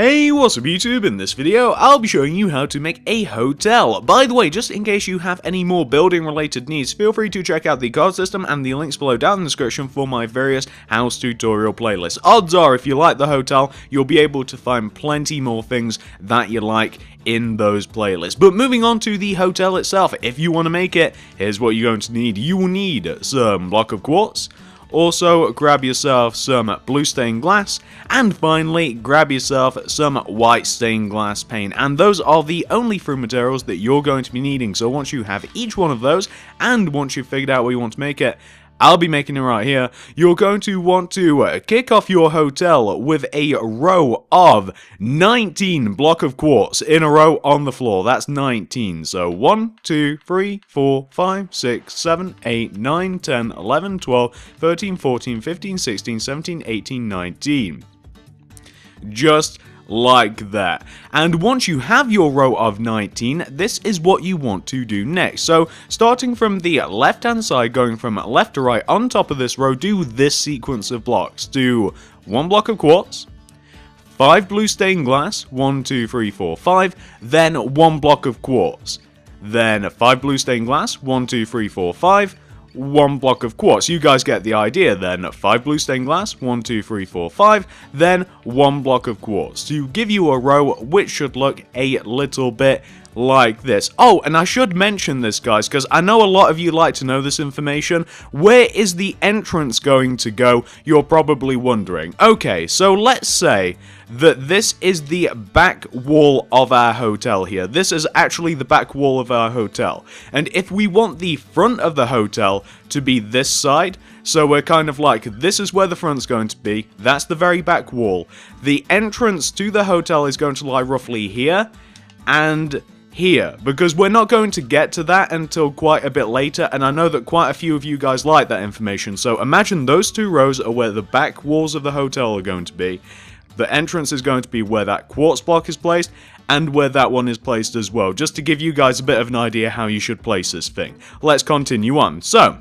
Hey, what's up YouTube? In this video, I'll be showing you how to make a hotel. By the way, just in case you have any more building related needs, feel free to check out the card system and the links below down in the description for my various house tutorial playlists. Odds are, if you like the hotel, you'll be able to find plenty more things that you like in those playlists. But moving on to the hotel itself, if you want to make it, here's what you're going to need. You will need some block of quartz. Also, grab yourself some blue stained glass, and finally, grab yourself some white stained glass paint. And those are the only three materials that you're going to be needing. So once you have each one of those, and once you've figured out where you want to make it, I'll be making it right here, you're going to want to kick off your hotel with a row of 19 block of quartz in a row on the floor. That's 19. So 1, 2, 3, 4, 5, 6, 7, 8, 9, 10, 11, 12, 13, 14, 15, 16, 17, 18, 19. Just like that. And once you have your row of 19, this is what you want to do next. So starting from the left hand side, going from left to right on top of this row, do this sequence of blocks. Do 1 block of quartz, 5 blue stained glass, 1, 2, 3, 4, 5, then 1 block of quartz, then 5 blue stained glass, 1, 2, 3, 4, 5, 1 block of quartz. You guys get the idea then. 5 blue stained glass, 1, 2, 3, 4, 5, then 1 block of quartz to give you a row which should look a little bit like this. Oh, and I should mention this, guys, because I know a lot of you like to know this information. Where is the entrance going to go? You're probably wondering. Okay, so let's say that this is the back wall of our hotel here. This is actually the back wall of our hotel. And if we want the front of the hotel to be this side, so we're kind of like, this is where the front's going to be, that's the very back wall. The entrance to the hotel is going to lie roughly here and here, because we're not going to get to that until quite a bit later, and I know that quite a few of you guys like that information. So imagine those two rows are where the back walls of the hotel are going to be. The entrance is going to be where that quartz block is placed, and where that one is placed as well, just to give you guys a bit of an idea how you should place this thing. Let's continue on. So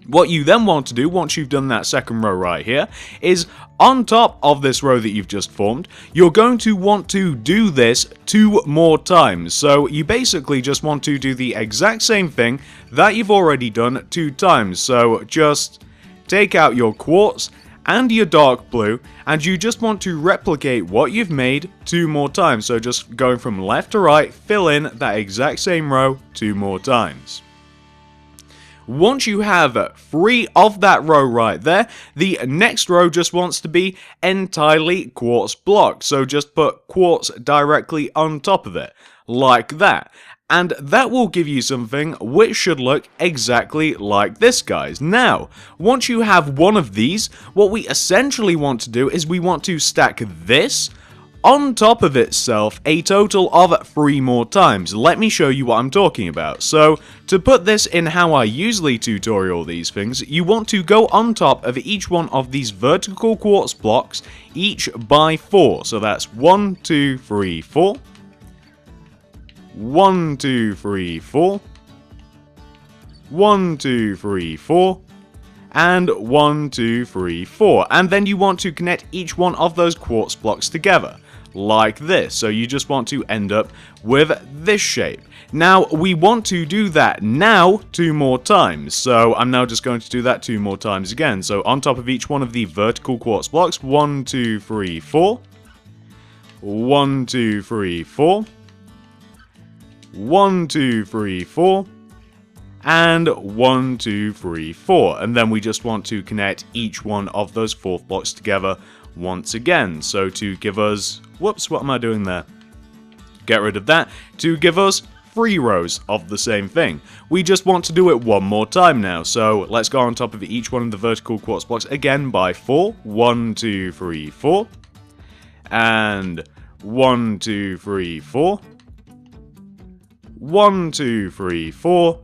what you then want to do, once you've done that second row right here, is on top of this row that you've just formed, you're going to want to do this 2 more times. So you basically just want to do the exact same thing that you've already done 2 times. So just take out your quartz and your dark blue, and you just want to replicate what you've made 2 more times. So just going from left to right, fill in that exact same row 2 more times. Once you have 3 of that row right there, the next row just wants to be entirely quartz block. So just put quartz directly on top of it, like that. And that will give you something which should look exactly like this, guys. Now, once you have one of these, what we essentially want to do is we want to stack this on top of itself a total of 3 more times. Let me show you what I'm talking about. So, to put this in how I usually tutorial these things, you want to go on top of each one of these vertical quartz blocks, each by 4. So that's 1, 2, 3, 4. 1, 2, 3, 4. 1, 2, 3, 4. And 1, 2, 3, 4. And then you want to connect each one of those quartz blocks together, like this. So you just want to end up with this shape. Now, we want to do that now 2 more times. So I'm now just going to do that 2 more times again. So on top of each one of the vertical quartz blocks, 1, 2, 3, 4. 1, 2, 3, 4. 1, 2, 3, 4. And 1, 2, 3, 4. And then we just want to connect each one of those 4th blocks together once again. So to give us, whoops, what am I doing there? Get rid of that. To give us 3 rows of the same thing. We just want to do it 1 more time now. So let's go on top of each one of the vertical quartz blocks again by 4. 1, 2, 3, 4. And 1, 2, 3, 4. 1, 2, 3, 4.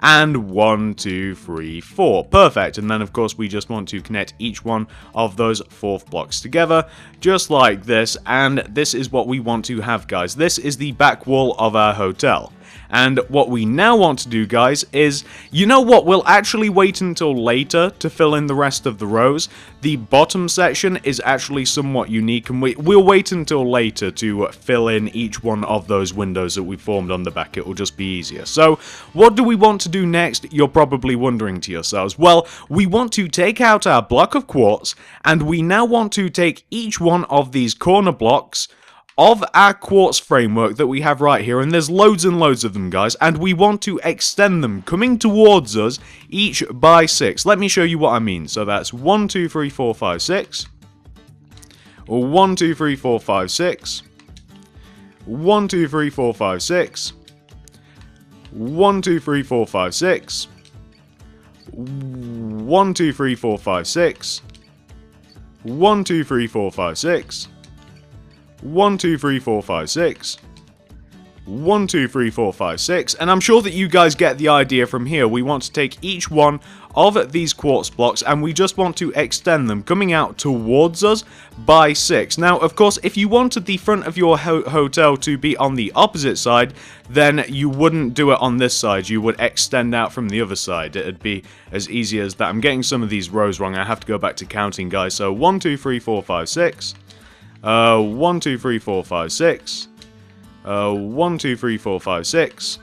And 1, 2, 3, 4. Perfect. And then, of course, we just want to connect each one of those 4th blocks together, just like this. And this is what we want to have, guys. This is the back wall of our hotel. And what we now want to do, guys, is, you know what, we'll actually wait until later to fill in the rest of the rows. The bottom section is actually somewhat unique, and we'll wait until later to fill in each one of those windows that we formed on the back. It will just be easier. So, what do we want to do next? You're probably wondering to yourselves. Well, we want to take out our block of quartz, and we now want to take each one of these corner blocks of our quartz framework that we have right here, and there's loads and loads of them, guys, and we want to extend them coming towards us, each by 6. Let me show you what I mean. So that's 1, 2, 3, 4, 5, 6. 1, 2, 3, 4, 5, 6. 1, 2, 3, 4, 5, 6. 1, 2, 3, 4, 5, 6. 1, 2, 3, 4, 5, 6. 1, 2, 3, 4, 5, 6. 1, 2, 3, 4, 5, 6. 1, 2, 3, 4, 5, 6. And I'm sure that you guys get the idea from here. We want to take each one of these quartz blocks and we just want to extend them coming out towards us by 6. Now, of course, if you wanted the front of your hotel to be on the opposite side, then you wouldn't do it on this side. You would extend out from the other side. It'd be as easy as that. I'm getting some of these rows wrong. I have to go back to counting, guys. So 1, 2, 3, 4, 5, 6. 1, 2, 3, 4, 5, 6. 1, 2, 3, 4, 5, 6.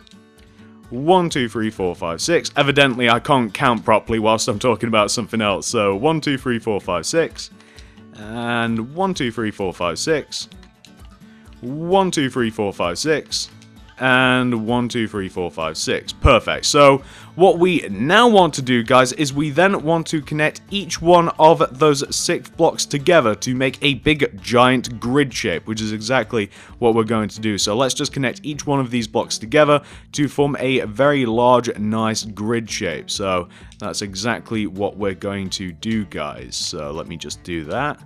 1, 2, 3, 4, 5, 6. Evidently, I can't count properly whilst I'm talking about something else. So 1, 2, 3, 4, 5, 6. And 1, 2, 3, 4, 5, 6. 1, 2, 3, 4, 5, 6. And 1, 2, 3, 4, 5, 6. Perfect. So what we now want to do, guys, is we then want to connect each one of those 6 blocks together to make a big giant grid shape, which is exactly what we're going to do. So let's just connect each one of these blocks together to form a very large, nice grid shape. So that's exactly what we're going to do, guys. So let me just do that.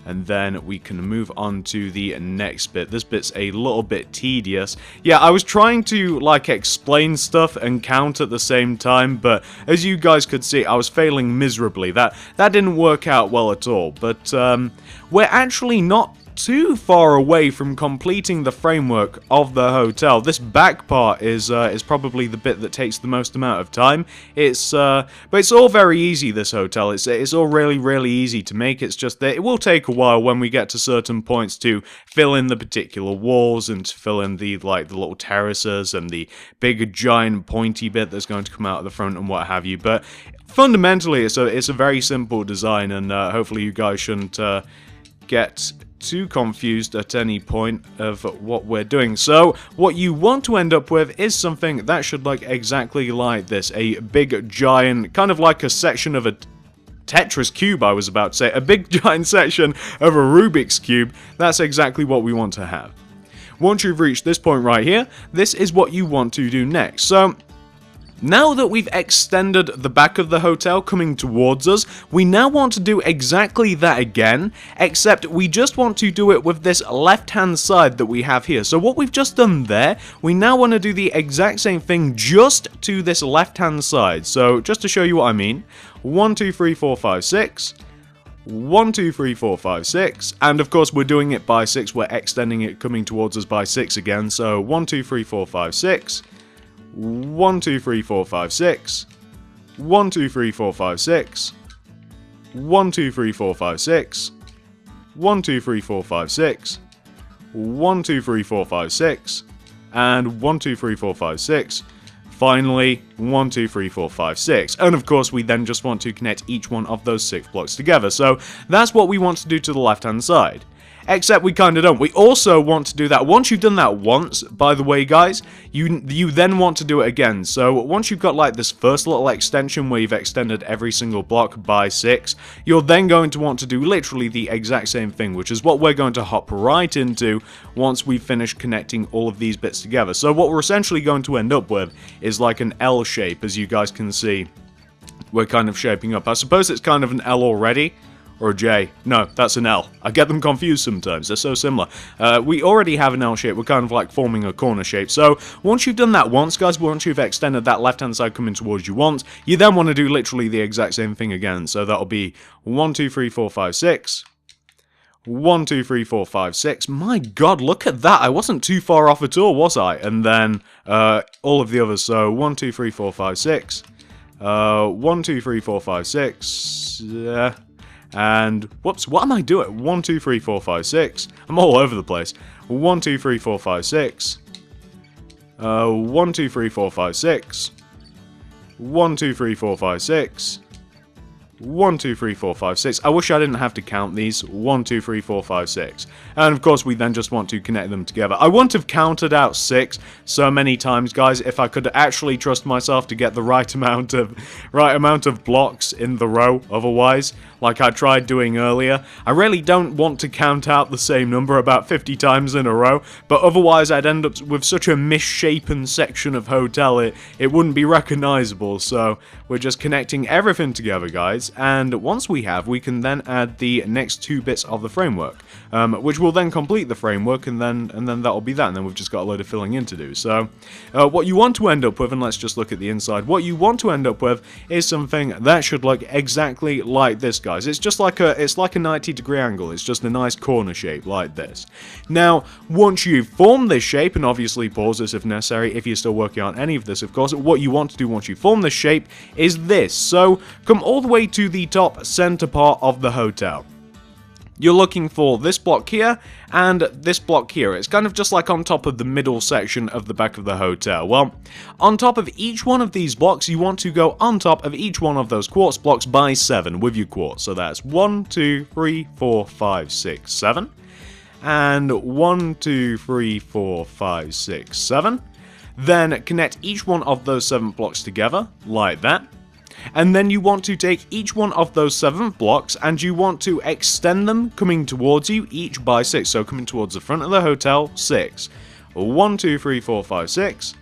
And then we can move on to the next bit. This bit's a little bit tedious. Yeah, I was trying to, like, explain stuff and count at the same time, but as you guys could see, I was failing miserably. That didn't work out well at all. But we're actually not too far away from completing the framework of the hotel. This back part is probably the bit that takes the most amount of time. But it's all very easy, this hotel. It's all really easy to make. It's just that it will take a while when we get to certain points to fill in the particular walls and to fill in the little terraces and the big giant pointy bit that's going to come out of the front and what have you. But fundamentally, it's a very simple design, and hopefully you guys shouldn't get too confused at any point of what we're doing. So what you want to end up with is something that should look exactly like this. A big giant, kind of like a section of a Tetris cube, I was about to say. A big giant section of a Rubik's Cube. That's exactly what we want to have. Once you've reached this point right here, this is what you want to do next. So now that we've extended the back of the hotel coming towards us, we now want to do exactly that again, except we just want to do it with this left-hand side that we have here. So what we've just done there, we now want to do the exact same thing just to this left-hand side. So just to show you what I mean, 1, 2, 3, 4, 5, 6. 1, 2, 3, 4, 5, 6. And of course, we're doing it by 6. We're extending it coming towards us by 6 again. So 1, 2, 3, 4, 5, 6. 1, 2, 3, 4, 5, 6. 1, 2, 3, 4, 5, 6. 1, 2, 3, 4, 5, 6. 1, 2, 3, 4, 5, 6. 1, 2, 3, 4, 5, 6. And 1, 2, 3, 4, 5, 6. Finally, 1, 2, 3, 4, 5, 6. And of course, we then just want to connect each one of those 6 blocks together. So that's what we want to do to the left-hand side. Except we kind of don't. We also want to do that. Once you've done that once, by the way, guys, you then want to do it again. So once you've got like this first little extension where you've extended every single block by 6, you're then going to want to do literally the exact same thing, which is what we're going to hop right into once we've finished connecting all of these bits together. So what we're essentially going to end up with is like an L shape, as you guys can see. We're kind of shaping up. I suppose it's kind of an L already. Or a J. No, that's an L. I get them confused sometimes. They're so similar. We already have an L shape. We're kind of like forming a corner shape. So once you've done that once, guys, once you've extended that left-hand side coming towards you once, you then want to do literally the exact same thing again. So that'll be 1, 2, 3, 4, 5, 6. 1, 2, 3, 4, 5, 6. My god, look at that. I wasn't too far off at all, was I? And then all of the others. So 1, 2, 3, 4, 5, 6. 1, 2, 3, 4, 5, 6. And whoops, what am I doing? 1, 2, 3, 4, 5, 6. I'm all over the place. 1, 2, 3, 4, 5, 6. 1, 2, 3, 4, 5, 6. 1, 2, 3, 4, 5, 6. 1, 2, 3, 4, 5, 6. I wish I didn't have to count these. 1, 2, 3, 4, 5, 6. And of course we then just want to connect them together. I wouldn't have counted out 6 so many times, guys, if I could actually trust myself to get the right amount of blocks in the row otherwise, like I tried doing earlier. I really don't want to count out the same number about 50 times in a row, but otherwise I'd end up with such a misshapen section of hotel it wouldn't be recognizable. So we're just connecting everything together, guys. And once we have, we can then add the next 2 bits of the framework, which will then complete the framework, and then that'll be that, and then we've just got a load of filling in to do. So what you want to end up with, and let's just look at the inside, what you want to end up with is something that should look exactly like this, guys. It's just like a 90-degree angle. It's just a nice corner shape like this. Now, once you've formed this shape, and obviously pause this if necessary if you're still working on any of this, of course, what you want to do once you form this shape is this. So come all the way to the top center part of the hotel. You're looking for this block here and this block here. It's kind of just like on top of the middle section of the back of the hotel. Well, on top of each one of these blocks, you want to go on top of each one of those quartz blocks by 7 with your quartz. So that's 1, 2, 3, 4, 5, 6, 7. And 1, 2, 3, 4, 5, 6, 7. Then connect each one of those 7 blocks together, like that. And then you want to take each one of those 7 blocks and you want to extend them coming towards you, each by 6. So coming towards the front of the hotel, 6. 1, 2, 3, 4, 5, 6.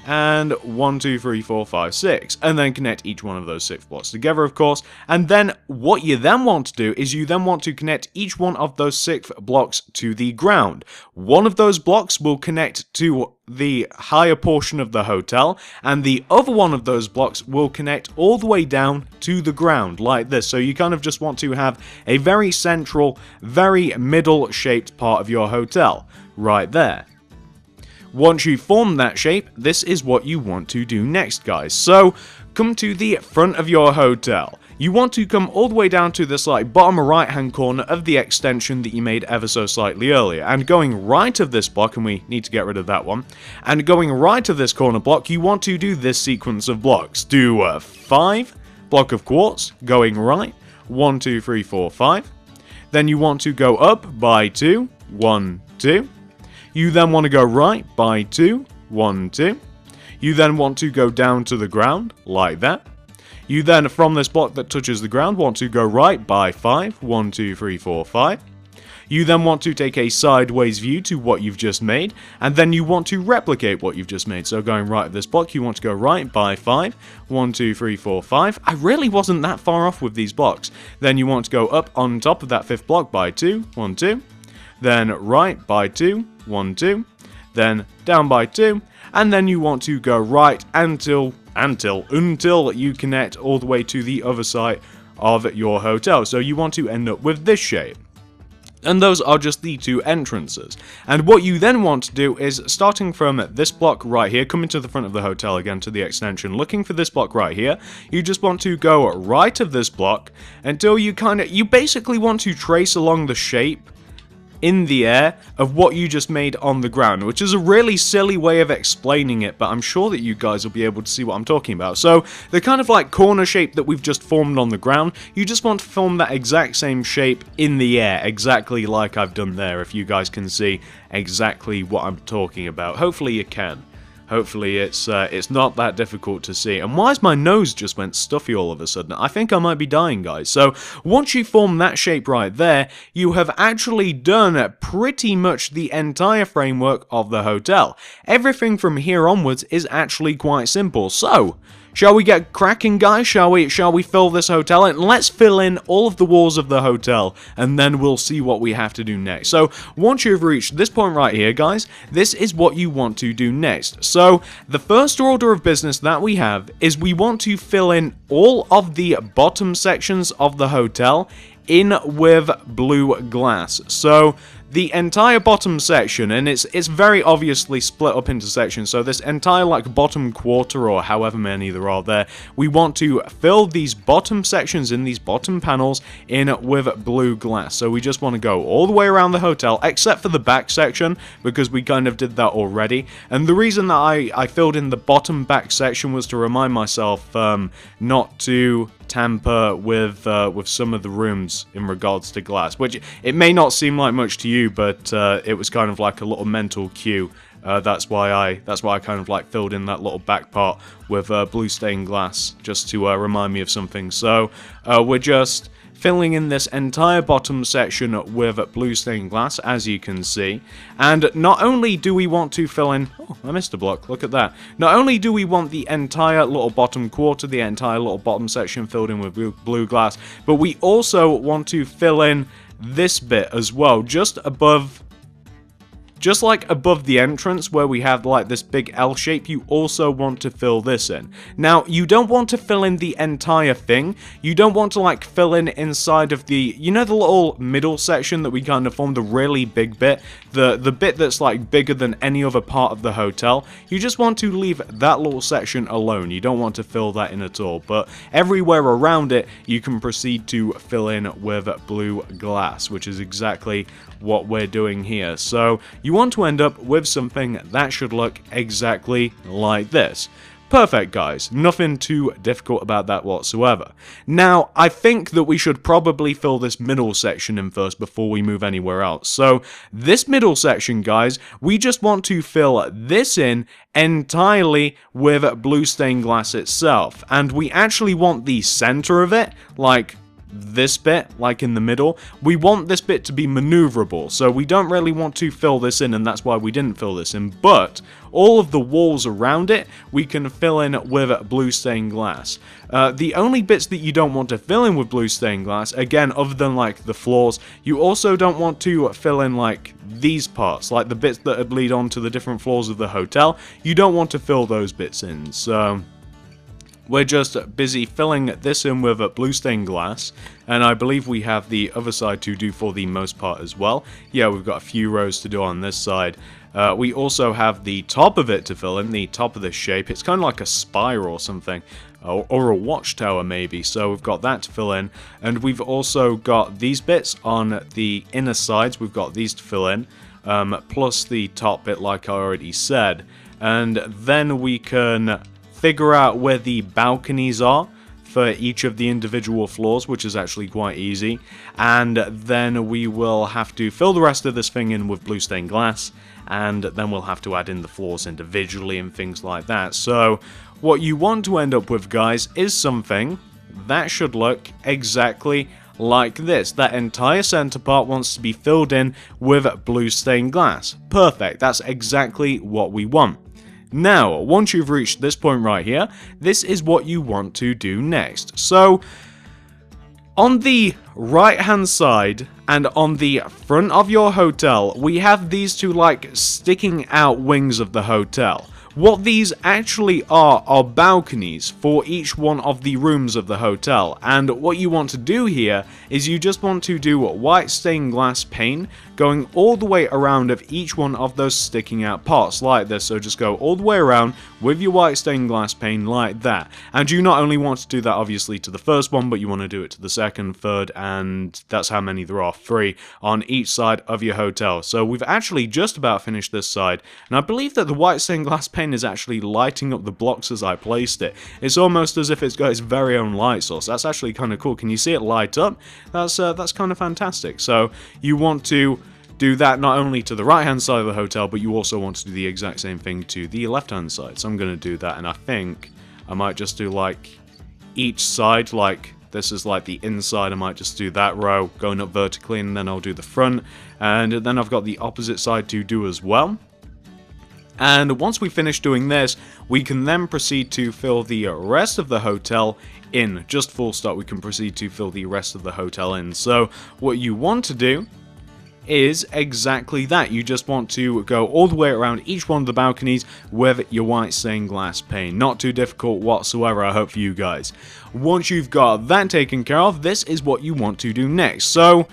And 1, 2, 3, 4, 5, 6. And then connect each one of those 6 blocks together, of course. And then what you then want to do is you then want to connect each one of those 6 blocks to the ground. One of those blocks will connect to the higher portion of the hotel, and the other one of those blocks will connect all the way down to the ground, like this. So you kind of just want to have a very central, very middle-shaped part of your hotel, right there. Once you form that shape, this is what you want to do next, guys. So, come to the front of your hotel. You want to come all the way down to this bottom right hand corner of the extension that you made ever so slightly earlier, and going right of this block, and we need to get rid of that one, and going right of this corner block, you want to do this sequence of blocks. Do 5, block of quartz, going right, 1, 2, 3, 4, 5. Then you want to go up by 2, 1, 2. You then want to go right by 2, 1, 2. You then want to go down to the ground, like that. You then, from this block that touches the ground, want to go right by 5, 1, 2, 3, 4, 5. You then want to take a sideways view to what you've just made, and then you want to replicate what you've just made. So going right at this block, you want to go right by 5, 1, 2, 3, 4, 5. I really wasn't that far off with these blocks. Then you want to go up on top of that 5th block by 2, 1, 2. Then right by 2, 1, 2. Then down by 2. And then you want to go right until you connect all the way to the other side of your hotel. So you want to end up with this shape. And those are just the 2 entrances. And what you then want to do is, starting from this block right here, coming to the front of the hotel again to the extension, looking for this block right here, you just want to go right of this block until you basically want to trace along the shape in the air of what you just made on the ground, which is a really silly way of explaining it, but I'm sure that you guys will be able to see what I'm talking about. So the kind of corner shape that we've just formed on the ground, you just want to form that exact same shape in the air, exactly like I've done there, if you guys can see exactly what I'm talking about. Hopefully you can. Hopefully it's not that difficult to see. And why is my nose just went stuffy all of a sudden? I think I might be dying, guys. So once you form that shape right there, you have actually done pretty much the entire framework of the hotel. Everything from here onwards is actually quite simple. So shall we get cracking, guys? Shall we fill this hotel in? Let's fill in all of the walls of the hotel, and then we'll see what we have to do next. So once you've reached this point right here, guys, this is what you want to do next. So the first order of business that we have is we want to fill in all of the bottom sections of the hotel in with blue glass. So the entire bottom section, and it's very obviously split up into sections, so this entire like bottom quarter or however many there are there, we want to fill these bottom sections in these bottom panels in with blue glass. So we just want to go all the way around the hotel except for the back section because we kind of did that already. And the reason that I filled in the bottom back section was to remind myself not to tamper with some of the rooms in regards to glass, which it may not seem like much to you, but it was kind of like a little mental cue. That's why I kind of like filled in that little back part with blue stained glass just to remind me of something. So we're just filling in this entire bottom section with blue stained glass, as you can see. And not only do we want to fill in... Oh, I missed a block, look at that. Not only do we want the entire little bottom quarter, the entire little bottom section filled in with blue glass, but we also want to fill in this bit as well, just above... Just like above the entrance where we have like this big L shape, you also want to fill this in. Now, you don't want to fill in the entire thing. You don't want to like fill in inside of the, you know, the little middle section that we kind of formed, the really big bit, the bit that's like bigger than any other part of the hotel. You just want to leave that little section alone. You don't want to fill that in at all. But everywhere around it, you can proceed to fill in with blue glass, which is exactly what we're doing here. So you want to end up with something that should look exactly like this. Perfect, guys. Nothing too difficult about that whatsoever. Now, I think that we should probably fill this middle section in first before we move anywhere else. So, this middle section, guys, we just want to fill this in entirely with blue stained glass itself. And we actually want the center of it, like this bit, like in the middle, we want this bit to be maneuverable, so we don't really want to fill this in, and that's why we didn't fill this in, but all of the walls around it, we can fill in with blue stained glass. The only bits that you don't want to fill in with blue stained glass, again, other than like the floors, you also don't want to fill in like these parts, like the bits that would lead on to the different floors of the hotel. You don't want to fill those bits in, so we're just busy filling this in with blue stained glass, and I believe we have the other side to do for the most part as well. Yeah, we've got a few rows to do on this side. We also have the top of it to fill in, the top of this shape. It's kind of like a spire or something, or a watchtower maybe, so we've got that to fill in. And we've also got these bits on the inner sides, we've got these to fill in, plus the top bit like I already said. And then we can figure out where the balconies are for each of the individual floors, which is actually quite easy, and then we will have to fill the rest of this thing in with blue stained glass, and then we'll have to add in the floors individually and things like that. So what you want to end up with, guys, is something that should look exactly like this. That entire center part wants to be filled in with blue stained glass. Perfect, that's exactly what we want. Now, once you've reached this point right here, this is what you want to do next. So, on the right hand side and on the front of your hotel, we have these two like sticking out wings of the hotel. What these actually are balconies for each one of the rooms of the hotel, and what you want to do here is you just want to do white stained glass paint going all the way around of each one of those sticking out parts like this. So just go all the way around with your white stained glass paint like that, and you not only want to do that obviously to the first one, but you want to do it to the second, third, and that's how many there are, 3 on each side of your hotel. So we've actually just about finished this side, and I believe that the white stained glass paint is actually lighting up the blocks as I placed it. It's almost as if it's got its very own light source. That's actually kind of cool. Can you see it light up? That's kind of fantastic. So you want to do that not only to the right hand side of the hotel, but you also want to do the exact same thing to the left hand side. So I'm going to do that, and I think I might just do like each side, like this is like the inside. I might just do that row going up vertically, and then I'll do the front, and then I've got the opposite side to do as well. And once we finish doing this, we can then proceed to fill the rest of the hotel in. Just full stop, we can proceed to fill the rest of the hotel in. So what you want to do is exactly that. You just want to go all the way around each one of the balconies with your white stained glass pane. Not too difficult whatsoever, I hope, for you guys. Once you've got that taken care of, this is what you want to do next. So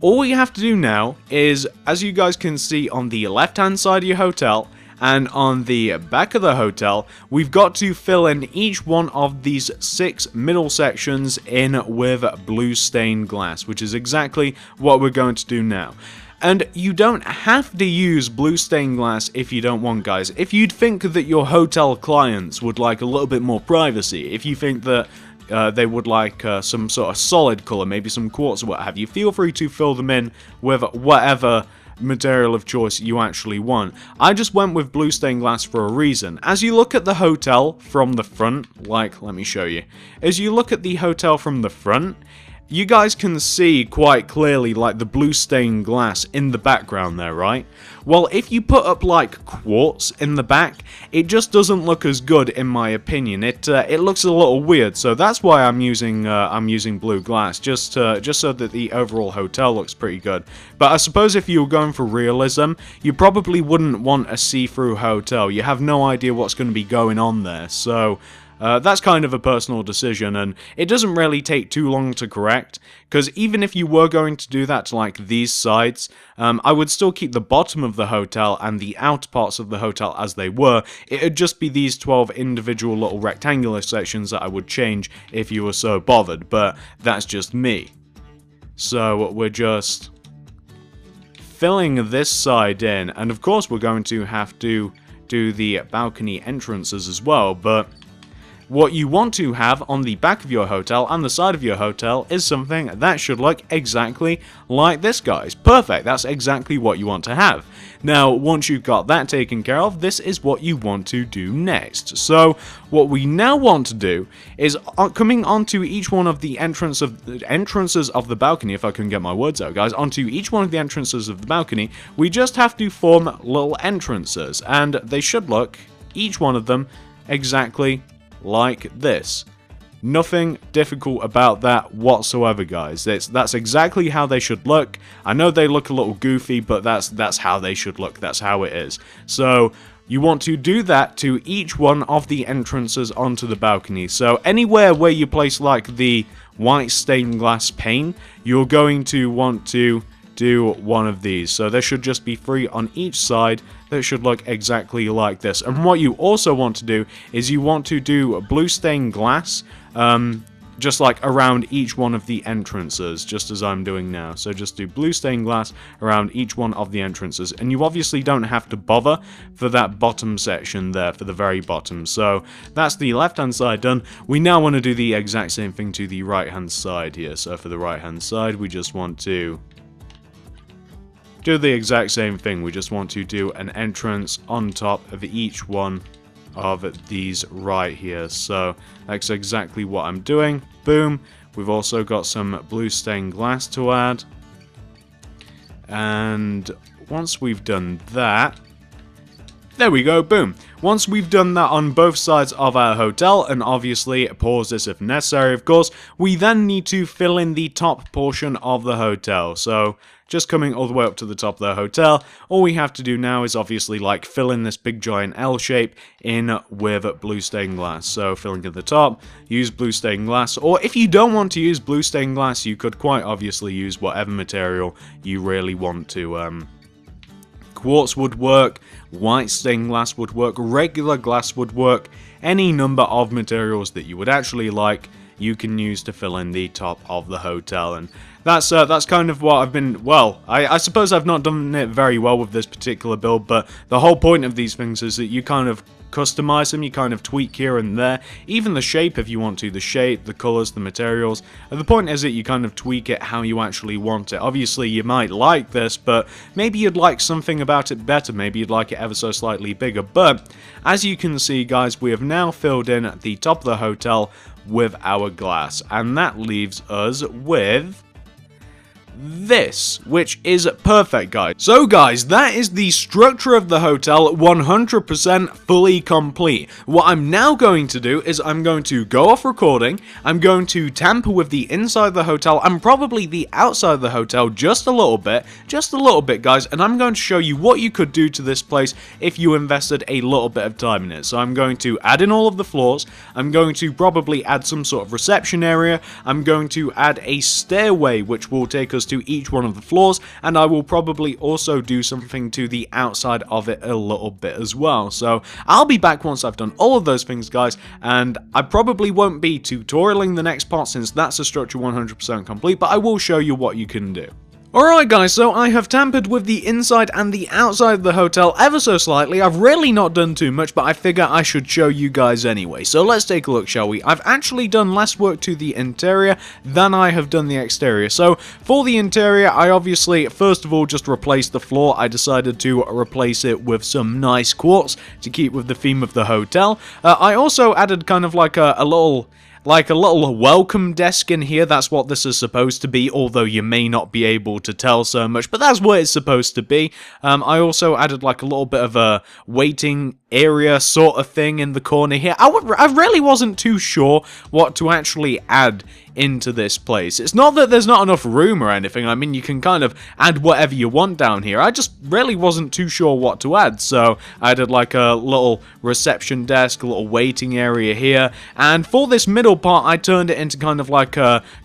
all you have to do now is, as you guys can see on the left hand side of your hotel and on the back of the hotel, we've got to fill in each one of these 6 middle sections in with blue stained glass, which is exactly what we're going to do now. And you don't have to use blue stained glass if you don't want, guys. If you'd think that your hotel clients would like a little bit more privacy, if you think that they would like some sort of solid color, maybe some quartz or what have you, feel free to fill them in with whatever material of choice you actually want. I just went with blue stained glass for a reason. As you look at the hotel from the front, like, let me show you. As you look at the hotel from the front, you guys can see quite clearly, like, the blue stained glass in the background there, right? Well, if you put up, like, quartz in the back, it just doesn't look as good, in my opinion. It looks a little weird, so that's why I'm using blue glass, just so that the overall hotel looks pretty good. But I suppose if you were going for realism, you probably wouldn't want a see-through hotel. You have no idea what's going to be going on there, so that's kind of a personal decision, and it doesn't really take too long to correct, because even if you were going to do that to, like, these sides, I would still keep the bottom of the hotel and the outer parts of the hotel as they were. It would just be these 12 individual little rectangular sections that I would change if you were so bothered, but that's just me. So we're just filling this side in, and of course we're going to have to do the balcony entrances as well, but what you want to have on the back of your hotel and the side of your hotel is something that should look exactly like this, guys. Perfect, that's exactly what you want to have. Now, once you've got that taken care of, this is what you want to do next. So, what we now want to do is, coming onto each one of the entrances of the balcony, if I can get my words out, guys, onto each one of the entrances of the balcony, we just have to form little entrances, and they should look, each one of them, exactly like this. Nothing difficult about that whatsoever, guys. That's exactly how they should look. I know they look a little goofy, but that's how they should look. That's how it is. So you want to do that to each one of the entrances onto the balcony. So anywhere where you place, like, the white stained glass pane, you're going to want to do one of these. So there should just be 3 on each side that should look exactly like this. And what you also want to do is you want to do blue stained glass just like around each one of the entrances, just as I'm doing now. So just do blue stained glass around each one of the entrances, and you obviously don't have to bother for that bottom section there, for the very bottom. So that's the left hand side done. We now want to do the exact same thing to the right hand side here. So for the right hand side, we just want to do the exact same thing. We just want to do an entrance on top of each one of these right here. So that's exactly what I'm doing. Boom. We've also got some blue stained glass to add. And once we've done that, there we go, boom. Once we've done that on both sides of our hotel, and obviously pause this if necessary, of course, we then need to fill in the top portion of the hotel. So just coming all the way up to the top of the hotel, all we have to do now is obviously like fill in this big giant L shape in with blue stained glass. So filling at the top, use blue stained glass, or if you don't want to use blue stained glass, you could quite obviously use whatever material you really want to. Quartz would work, white stained glass would work, regular glass would work, any number of materials that you would actually like, you can use to fill in the top of the hotel. And that's kind of what I've been, well, I suppose I've not done it very well with this particular build, but the whole point of these things is that you kind of customize them, you kind of tweak here and there, even the shape if you want to, the shape, the colors, the materials. And the point is that you kind of tweak it how you actually want it. Obviously you might like this, but maybe you'd like something about it better, maybe you'd like it ever so slightly bigger. But as you can see, guys, we have now filled in at the top of the hotel with our glass, and that leaves us with this, which is perfect, guys. So guys, that is the structure of the hotel, 100% fully complete. What I'm now going to do is I'm going to go off recording, I'm going to tamper with the inside of the hotel and probably the outside of the hotel just a little bit, guys, and I'm going to show you what you could do to this place if you invested a little bit of time in it. So I'm going to add in all of the floors, I'm going to probably add some sort of reception area, I'm going to add a stairway which will take us to each one of the floors, and I will probably also do something to the outside of it a little bit as well. So I'll be back once I've done all of those things, guys, and I probably won't be tutorialing the next part since that's a structure 100% complete, but I will show you what you can do. Alright guys, so I have tampered with the inside and the outside of the hotel ever so slightly. I've really not done too much, but I figure I should show you guys anyway. So let's take a look, shall we? I've actually done less work to the interior than I have done the exterior. So for the interior, I obviously, first of all, just replaced the floor. I decided to replace it with some nice quartz to keep with the theme of the hotel. I also added kind of like a little welcome desk in here. That's what this is supposed to be, although you may not be able to tell so much, but that's what it's supposed to be. I also added like a little bit of a waiting area sort of thing in the corner here. I really wasn't too sure what to actually add into this place. It's not that there's not enough room or anything. I mean, you can kind of add whatever you want down here. I just really wasn't too sure what to add, so I added like a little reception desk, a little waiting area here, and for this middle part, I turned it into kind of like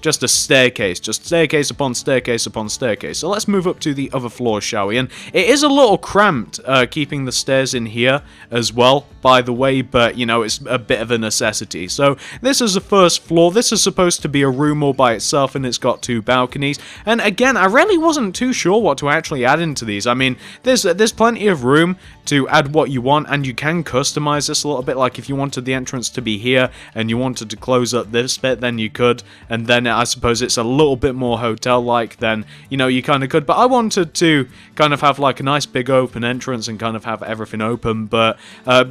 just a staircase, just staircase upon staircase upon staircase. So let's move up to the other floor, shall we? And it is a little cramped keeping the stairs in here as well, by the way, but you know, it's a bit of a necessity. So this is the first floor. This is supposed to be a room all by itself, and it's got 2 balconies. And again, I really wasn't too sure what to actually add into these. I mean, there's plenty of room to add what you want, and you can customize this a little bit. Like if you wanted the entrance to be here and you wanted to close up this bit, then you could, and then I suppose it's a little bit more hotel-like, then you know, you kind of could. But I wanted to kind of have like a nice big open entrance and kind of have everything open, but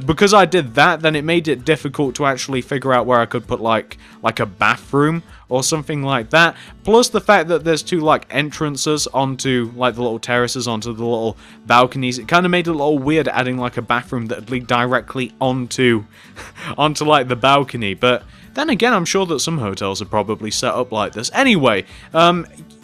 because I did that, then it made it difficult to actually figure out where I could put like a bathroom or something like that. Plus the fact that there's 2 like entrances onto like the little terraces, onto the little balconies, it kind of made it a little weird adding like a bathroom that would lead directly onto like the balcony. But then again, I'm sure that some hotels are probably set up like this. Anyway,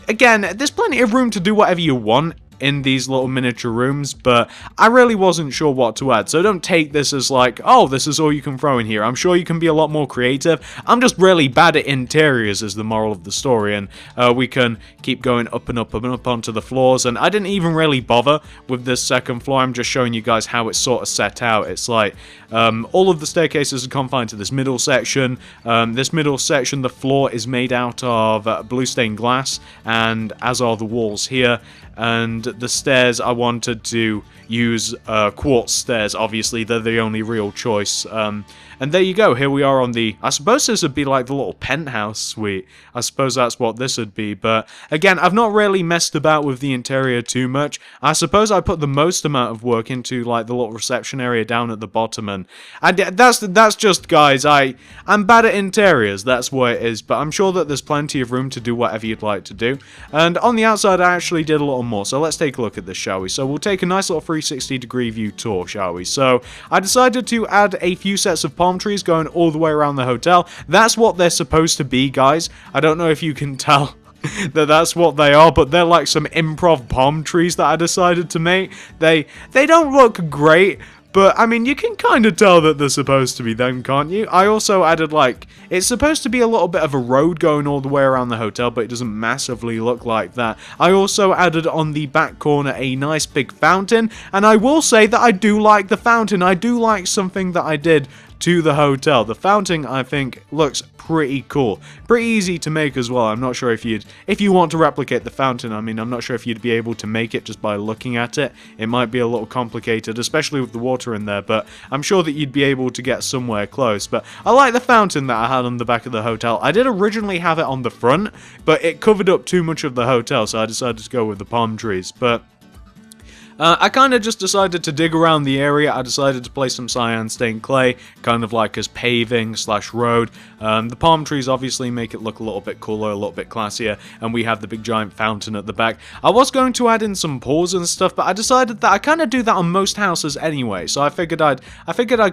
again, there's plenty of room to do whatever you want in these little miniature rooms, but I really wasn't sure what to add. So don't take this as like, oh, this is all you can throw in here. I'm sure you can be a lot more creative. I'm just really bad at interiors is the moral of the story, and we can keep going up and up and up onto the floors. And I didn't even really bother with this second floor. I'm just showing you guys how it's sort of set out. It's like all of the staircases are confined to this middle section. This middle section, the floor is made out of blue stained glass, and as are the walls here. And the stairs, I wanted to use quartz stairs. Obviously, they're the only real choice. And there you go. Here we are on the... I suppose this would be like the little penthouse suite. I suppose that's what this would be. But again, I've not really messed about with the interior too much. I suppose I put the most amount of work into like the little reception area down at the bottom. And that's just, guys, I'm bad at interiors. That's what it is. But I'm sure that there's plenty of room to do whatever you'd like to do. And on the outside, I actually did a little more. So let's take a look at this, shall we? So we'll take a nice little 360-degree view tour, shall we? So I decided to add a few sets of palm trees going all the way around the hotel. That's what they're supposed to be, guys. I don't know if you can tell that's what they are, but they're like some improv palm trees that I decided to make. They don't look great, but, I mean, you can kind of tell that they're supposed to be them, can't you? I also added, like, it's supposed to be a little bit of a road going all the way around the hotel, but it doesn't massively look like that. I also added on the back corner a nice big fountain, and I will say that I do like the fountain. I do like something that I did to the hotel. The fountain, I think, looks pretty cool. Pretty easy to make as well. I'm not sure if you want to replicate the fountain, I mean, I'm not sure if you'd be able to make it just by looking at it. It might be a little complicated, especially with the water in there, but I'm sure that you'd be able to get somewhere close. But I like the fountain that I had on the back of the hotel. I did originally have it on the front, but it covered up too much of the hotel, so I decided to go with the palm trees. But I kind of just decided to dig around the area. I decided to place some cyan stained clay, kind of like as paving / road. The palm trees obviously make it look a little bit cooler, a little bit classier, and we have the big giant fountain at the back. I was going to add in some pools and stuff, but I decided that I kind of do that on most houses anyway, so I figured I'd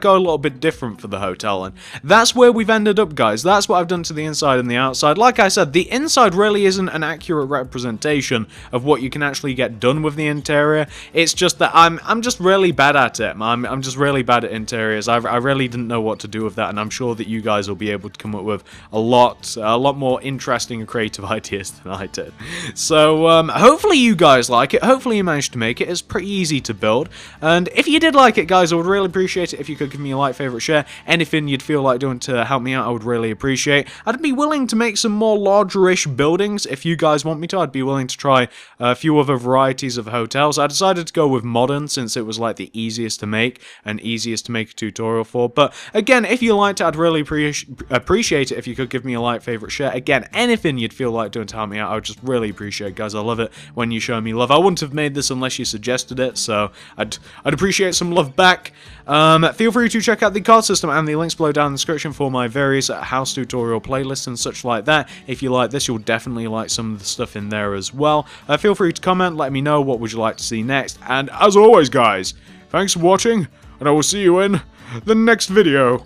go a little bit different for the hotel, and that's where we've ended up, guys. That's what I've done to the inside and the outside. Like I said, the inside really isn't an accurate representation of what you can actually get done with the interior. It's just that I'm just really bad at it. I'm just really bad at interiors. I really didn't know what to do with that, and I'm sure that you guys will be able to come up with a lot more interesting and creative ideas than I did. So hopefully you guys like it. Hopefully you managed to make it. It's pretty easy to build, and if you did like it, guys, I would really appreciate it if you could give me a like, favorite, share. Anything you'd feel like doing to help me out, I would really appreciate. I'd be willing to make some more larger-ish buildings if you guys want me to. I'd be willing to try a few other varieties of hotels. I decided to go with modern since it was like the easiest to make and easiest to make a tutorial for. But again, if you liked it, I'd really appreciate it if you could give me a like, favorite, share. Again, anything you'd feel like doing to help me out, I would just really appreciate it, guys. I love it when you show me love. I wouldn't have made this unless you suggested it, so I'd appreciate some love back. Feel free to check out the card system and the links below down in the description for my various house tutorial playlists and such like that. If you like this, you'll definitely like some of the stuff in there as well. Feel free to comment, let me know what would you like to see next, and as always, guys, thanks for watching, and I will see you in the next video.